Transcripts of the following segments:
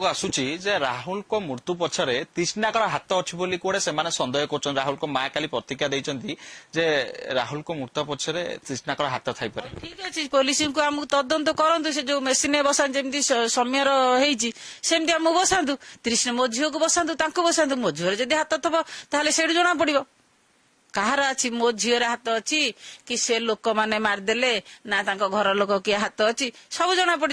देखा आसूची जे राहुल को मृत्यु पछरे तृष्णाकर हाथ अच्छी बोली कोड़े से माने संदेह कर राहुल को माँ काली प्रतिक्रिया देइचंती जे राहुल को मृत्यु पछरे तृष्णाकर हाथ थाई पारे। ठीक अच्छे पुलिस को आमको तदंत करतु से जो मेसीन बसा जमी सौम्यर होमती आम बसातु तृष्णा मो झील को बसातु बसातु मो झील जदि हाथ थब ताहले से जना पड़ो कहार अच्छी मो झीर हाथ अच्छी कि से लोक मैंने मारिदेले ना घर लोक किए हाथ अच्छी सब जना पड़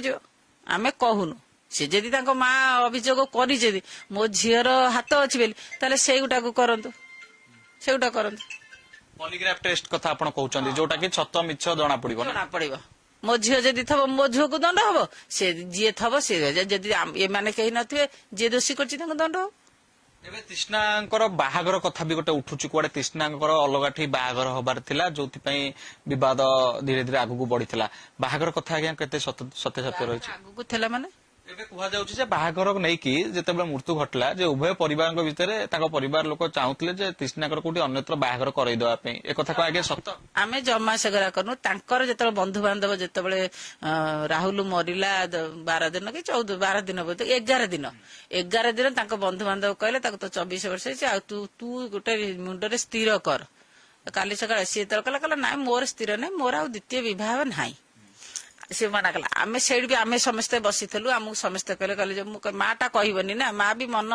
आम कहूनु सी जदि माँ अभियोग कर मो झीर हाथ अच्छी बोली ताले से गुटा करतु से गुटा करतु पॉलीग्राफ टेस्ट कथा आपण कहउचंदी जोटा कि सत मिछ जना पड़िबो जना पड़िबो मो झील जदि थब मो झील को दंड हम से जी थब से जदि ए माने कही नथिबे जे दोषी करछि दंड हो। एबे तृष्णांकर बाहागर कथा भी गोटे उठुची कुआडे तृष्णांकर अलगाठी बाहागर हबार थिला जोथि पई विवाद धीरे धीरे आगु बढ़िथिला बाहागर कथा आज्ञा केते सत्य सत्य रहिछि आगु थिला माने एबे कुहा जाउछि जे बाहागर नै कि जेतेबेले मृत्यु घटला जे उभय परिवारक भितरे ताको परिवार लोक चाहुतले जे तृष्णाकर कोठी अन्यत्र बाहागर करई देबा पे ए कथा को आगे सत्य आमे जम्मा सेगरा करनु तांकर जेतेबेले बंधु बांधव जेतेबेले राहुल मरिला 12 दिन कि 12 दिन 11 दिन तांको बंधु बांधव कहले ताको तो 24 वर्ष छै आ तू गोटे मुंडरे स्थिर कर काली सकाळ सी तर कहला ना मोर स्थिर नै मोर आ द्वितीय विवाह नाही सी मना कला आम से आम समस्ते बसीलु आमको समस्ते कहले माँटा कहबनी ना माँ भी मन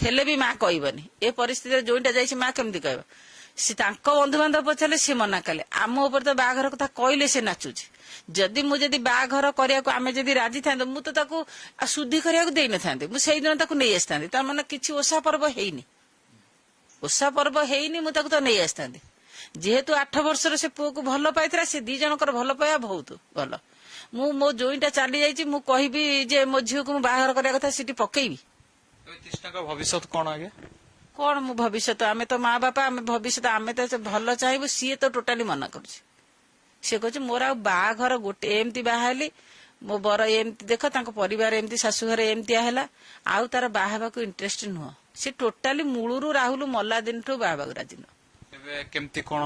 थे भी माँ कहबनी ए परिस्थिति जोटा जाइए माँ केमती कह सी बंधु बांधव पचारे सी मना कले आम उपर तो बाघर कथा कहले से नाचुची जदि मुझे बाघर करने आम जदि राजी था मुझे तो शुद्धि करने दे न था मुझे दिन नहीं आसता तार मैंने किसी ओषा पर्व हैनी ओषा पर्व हैनी मुझे तो नहीं आसता जेहेतु 8 वर्षर से पुओ को भल पाई से दी जनकर भल पाया बहुत भल मु मो जोईटा चली जाइए मु कहबी जे मो झील को बाहर करने कथा सीटी पकेबी भविष्य कौन आगे कौन मु भविष्य आमे तो माँ बापा आमे भविष्य आमे तो भल चाहिए सी तो टोटाली मना कर कह मोर आ बाघर गोटे एमती बाहली मो बर एमती देख परिवार एमती शाशुघर एमतिया है आउ तार बाहा को इंटरेस्ट नुह सी टोटाली मूलरू राहुल मल्ला दिन ठू बाहा राजी नुह केमती कौन